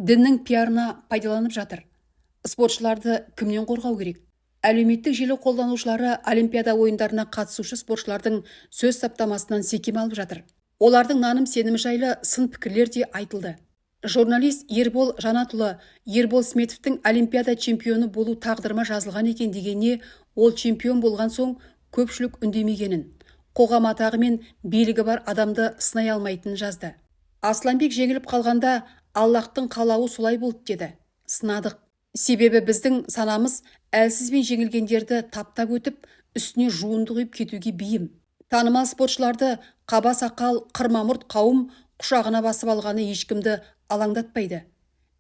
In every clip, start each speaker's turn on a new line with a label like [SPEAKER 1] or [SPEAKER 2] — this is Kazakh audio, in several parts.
[SPEAKER 1] діннің пиарына пайдаланып жатыр. Спортшыларды кімнен қорғау керек? Әлеуметтік желі қолданушылары Олимпиада ойындарына қатысушы спортшылардың сөз саптамасынан секем алып жатыр. Олардың наным сенімі жайлы сын пікірлер де айтылды. Журналист Ербол Жанатұлы Ербол Сметовтің Олимпиада чемпионы болу тағдырыма жазылған екен дегеніне, ол чемпион болған соң көпшілік үндемегенін, қоғам атағы мен билігі бар адамды сынай алмайтынын жазды. Асланбек жеңіліп қалғанда Аллахтың қалауы солай болды деді. Сынадық. Себебі біздің санамыз әлсіз бен жеңілгендерді таптап өтіп, үстіне жуынды құйып кетуге бейім. Танымал спортшыларды қаба сақал, қырмамұрт қауым құшағына басып алғаны ешкімді алаңдатпайды.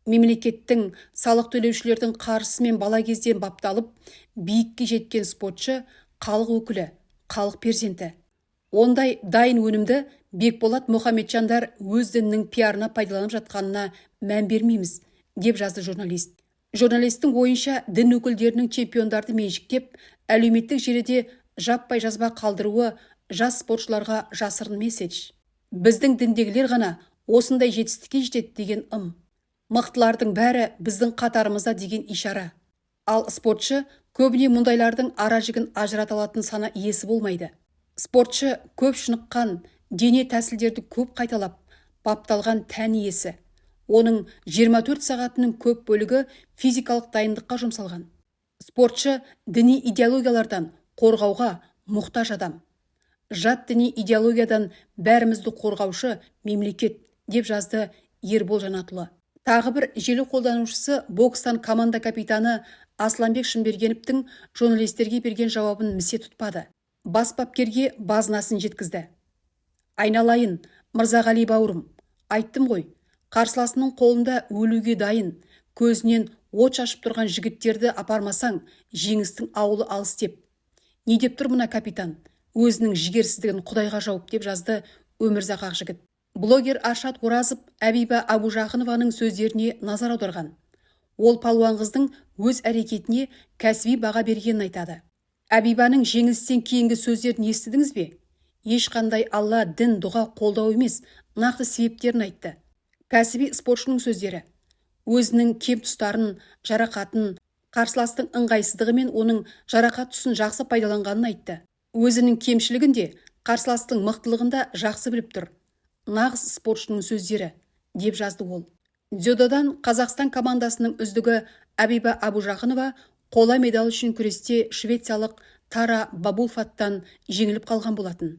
[SPEAKER 1] Мемлекеттің, салық төлеушілердің қаржысымен бала кезден бапталып, биікке жеткен спортшы халық өкілі, халық перзенті. Ондай дайын өнімді Бекболат Мұхамеджандар өз дінінің пиарына пайдаланып жатқанына мән бермейміз, деп жазды журналист. Журналистің ойынша, дін өкілдерінің чемпиондарды меншіктеп, әлеуметтік желіде жаппай жазба қалдыруы жас спортшыларға жасырын месседж. Біздің діндегілер ғана осындай жетістікке жетеді деген Мықтылардың бәрі біздің қатарымызда деген ишара. Ал спортшы көбіне мұндайлардың ара жігін ажырата алатын сана иесі болмайды. Спортшы көп шыныққан, дене тәсілдерді көп қайталап, бапталған тән иесі. Оның 24 сағатының көп бөлігі физикалық дайындыққа жұмсалған. Спортшы діни идеологиялардан қорғауға мұқтаж адам. Жат діни идеологиядан бәрімізді қорғаушы мемлекет, деп жазды Ербол Жанатұлы. Тағы бір желі қолданушысы бокстан команда капитаны Асланбек Шынбергеновтің журналистерге берген жауабын місе тұтпады. Бас бапкерге базынасын жеткізді. Айналайын, Мырзағали бауырым, айттым ғой, қарсыласының қолында өлуге дайын, көзінен от шашып тұрған жігіттерді апармасаң, жеңістің ауылы алыс деп. Не деп тұр мына капитан? Өзінің жігерсіздігін Құдайға жауып, деп жазды Өмірзақ Ақжігіт. Блогер Аршат Оразов Әбиба Абужақынованың сөздеріне назар аударған. Ол палуан қыздың өз әрекетіне кәсіби баға бергенін айтады. Әбибаның жеңілістен кейінгі сөздерін естідіңіз бе? Ешқандай Алла, дін, дұға қолдау емес, нақты себептерін айтты. Кәсіби спортшының сөздері. Өзінің кем тұстарын, жарақатын, қарсыластың ыңғайсыздығы мен оның жарақат тұсын жақсы пайдаланғанын айтты. Өзінің кемшілігін де, қарсыластың мықтылығында жақсы біліп тұр. Нағыз спортшының сөздері, деп жазды ол. Дзюдодан Қазақстан командасының үздігі Әбиба Абужақынова қола медал үшін күресте швециялық Тара Бабулфаттан жеңіліп қалған болатын.